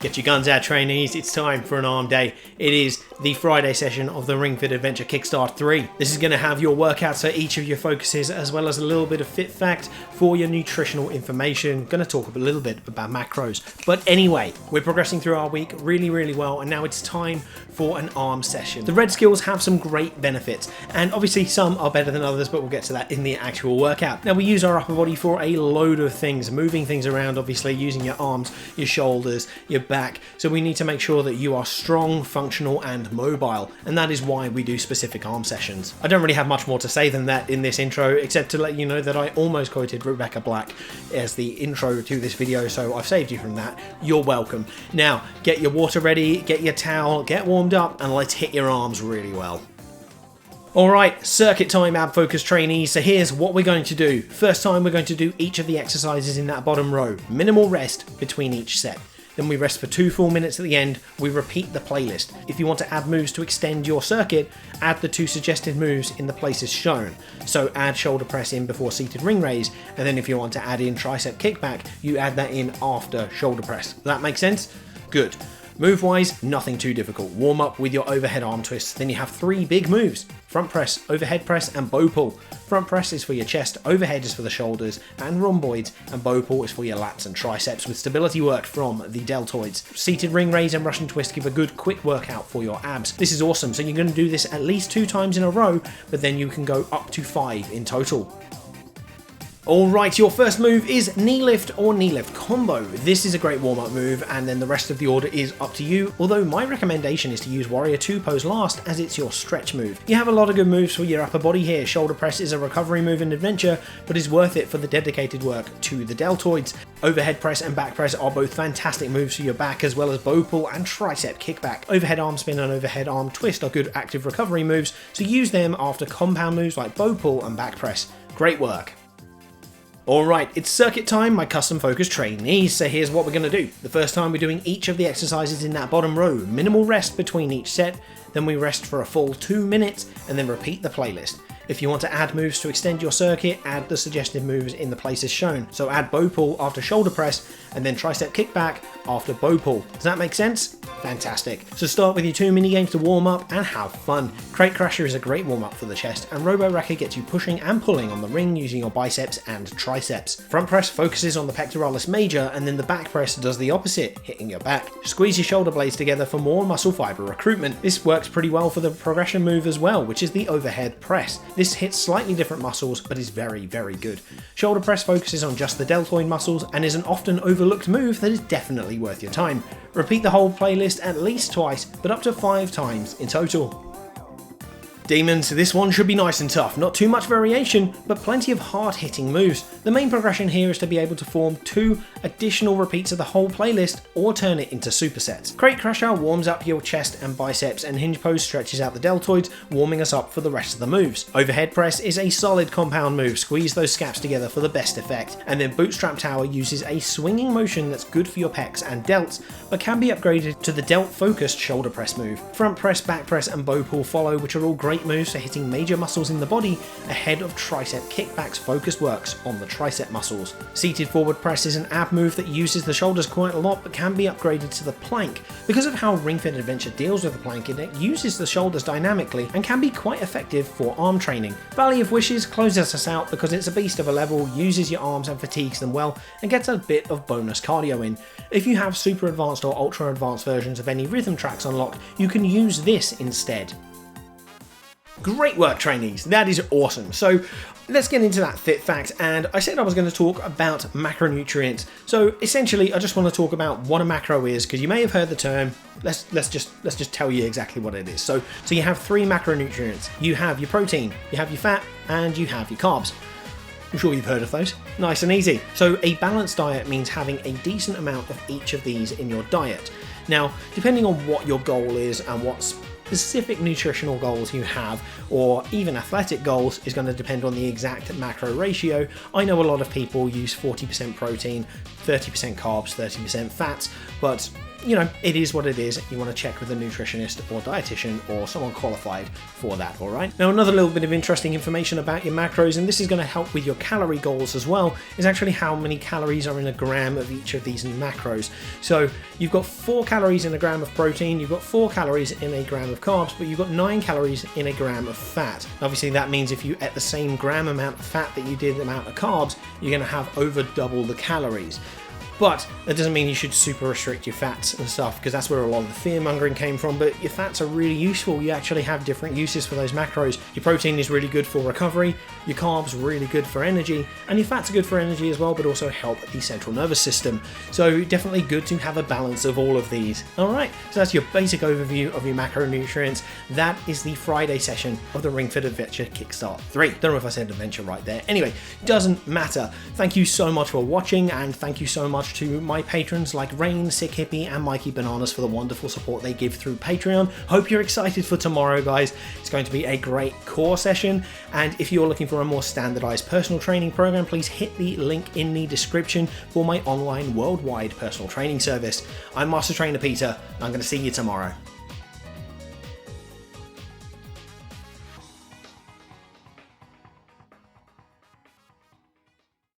Get your guns out, trainees, it's time for an arm day. It is the Friday session of the Ring Fit Adventure Kickstart 3. This is going to have your workouts for each of your focuses, as well as a little bit of fit fact for your nutritional information. Going to talk a little bit about macros. But anyway, we're progressing through our week really well, and now it's time for an arm session. The red skills have some great benefits, and obviously some are better than others, but we'll get to that in the actual workout. Now we use our upper body for a load of things, moving things around, obviously using your arms, your shoulders, your back, so we need to make sure that you are strong, functional and mobile, and that is why we do specific arm sessions. I don't really have much more to say than that in this intro, except to let you know that I almost quoted Rebecca Black as the intro to this video, so I've saved you from that. You're welcome. Now get your water ready, get your towel, get warmed up, and let's hit your arms really well. Alright, circuit time ab focus trainees, so here's what we're going to do. First time we're going to do each of the exercises in that bottom row, minimal rest between each set. Then we rest for 2 full minutes at the end, we repeat the playlist. If you want to add moves to extend your circuit, add the 2 suggested moves in the places shown. So add shoulder press in before seated ring raise, and then if you want to add in tricep kickback, you add that in after shoulder press. Does that make sense? Good. Move wise, nothing too difficult. Warm up with your overhead arm twists, then you have 3 big moves: front press, overhead press and bow pull. Front press is for your chest, overhead is for the shoulders and rhomboids, and bow pull is for your lats and triceps with stability work from the deltoids. Seated ring raise and Russian twist give a good quick workout for your abs. This is awesome, so you're going to do this at least 2 times in a row, but then you can go up to 5 in total. Alright, your first move is knee lift or knee lift combo. This is a great warm-up move, and then the rest of the order is up to you, although my recommendation is to use Warrior 2 pose last, as it's your stretch move. You have a lot of good moves for your upper body here. Shoulder press is a recovery move in adventure, but is worth it for the dedicated work to the deltoids. Overhead press and back press are both fantastic moves for your back, as well as bow pull and tricep kickback. Overhead arm spin and overhead arm twist are good active recovery moves, so use them after compound moves like bow pull and back press. Great work. Alright, it's circuit time, my custom focus trainees, so here's what we're going to do. The first time we're doing each of the exercises in that bottom row, minimal rest between each set, then we rest for a full 2 minutes, and then repeat the playlist. If you want to add moves to extend your circuit, add the suggested moves in the places shown. So add bow pull after shoulder press, and then tricep kickback after bow pull. Does that make sense? Fantastic. So start with your 2 mini games to warm up and have fun. Crate Crasher is a great warm up for the chest, and Robo Racker gets you pushing and pulling on the ring using your biceps and triceps. Front press focuses on the pectoralis major, and then the back press does the opposite, hitting your back. Squeeze your shoulder blades together for more muscle fiber recruitment. This works pretty well for the progression move as well, which is the overhead press. This hits slightly different muscles, but is very good. Shoulder press focuses on just the deltoid muscles and is an often overlooked move that is definitely worth your time. Repeat the whole playlist at least twice, but up to 5 times in total. Demons, this one should be nice and tough, not too much variation, but plenty of hard-hitting moves. The main progression here is to be able to form 2 additional repeats of the whole playlist or turn it into supersets. Crate Crusher warms up your chest and biceps, and Hinge Pose stretches out the deltoids, warming us up for the rest of the moves. Overhead Press is a solid compound move, squeeze those scaps together for the best effect, and then Bootstrap Tower uses a swinging motion that's good for your pecs and delts, but can be upgraded to the delt-focused shoulder press move. Front press, back press and bow pull follow, which are all great moves for hitting major muscles in the body ahead of tricep kickbacks focus works on the tricep muscles. Seated forward press is an ab move that uses the shoulders quite a lot, but can be upgraded to the plank. Because of how Ring Fit Adventure deals with the plank, it uses the shoulders dynamically and can be quite effective for arm training. Valley of Wishes closes us out because it's a beast of a level, uses your arms and fatigues them well, and gets a bit of bonus cardio in. If you have super advanced or ultra advanced versions of any rhythm tracks unlocked, you can use this instead. Great work, trainees, that is awesome. So let's get into that fit fact, and I said I was going to talk about macronutrients. So essentially I just want to talk about what a macro is, because you may have heard the term. Let's just tell you exactly what it is. So you have 3 macronutrients. You have your protein, you have your fat, and you have your carbs. I'm sure you've heard of those. Nice and easy. So a balanced diet means having a decent amount of each of these in your diet. Now, depending on what your goal is and what specific nutritional goals you have, or even athletic goals, is going to depend on the exact macro ratio. I know a lot of people use 40% protein, 30% carbs, 30% fats, but you know, it is what it is. You want to check with a nutritionist or dietitian or someone qualified for that, all right? Now, another little bit of interesting information about your macros, and this is going to help with your calorie goals as well, is actually how many calories are in a gram of each of these macros. So you've got 4 calories in a gram of protein, you've got 4 calories in a gram of carbs, but you've got 9 calories in a gram of fat. Obviously, that means if you ate the same gram amount of fat that you did the amount of carbs, you're going to have over double the calories. But that doesn't mean you should super restrict your fats and stuff, because that's where a lot of the fear mongering came from. But your fats are really useful. You actually have different uses for those macros. Your protein is really good for recovery, your carbs really good for energy, and your fats are good for energy as well, but also help the central nervous system. So definitely good to have a balance of all of these. Alright, so that's your basic overview of your macronutrients. That is the Friday session of the Ring Fit Adventure Kickstart 3. Don't know if I said adventure right there. Anyway, doesn't matter. Thank you so much for watching, and thank you so much to my patrons like Rain, Sick Hippie, and Mikey Bananas for the wonderful support they give through Patreon. Hope you're excited for tomorrow, guys. It's going to be a great core session, and if you're looking for a more standardized personal training program, please hit the link in the description for my online worldwide personal training service. I'm Master Trainer Peter, and I'm going to see you tomorrow.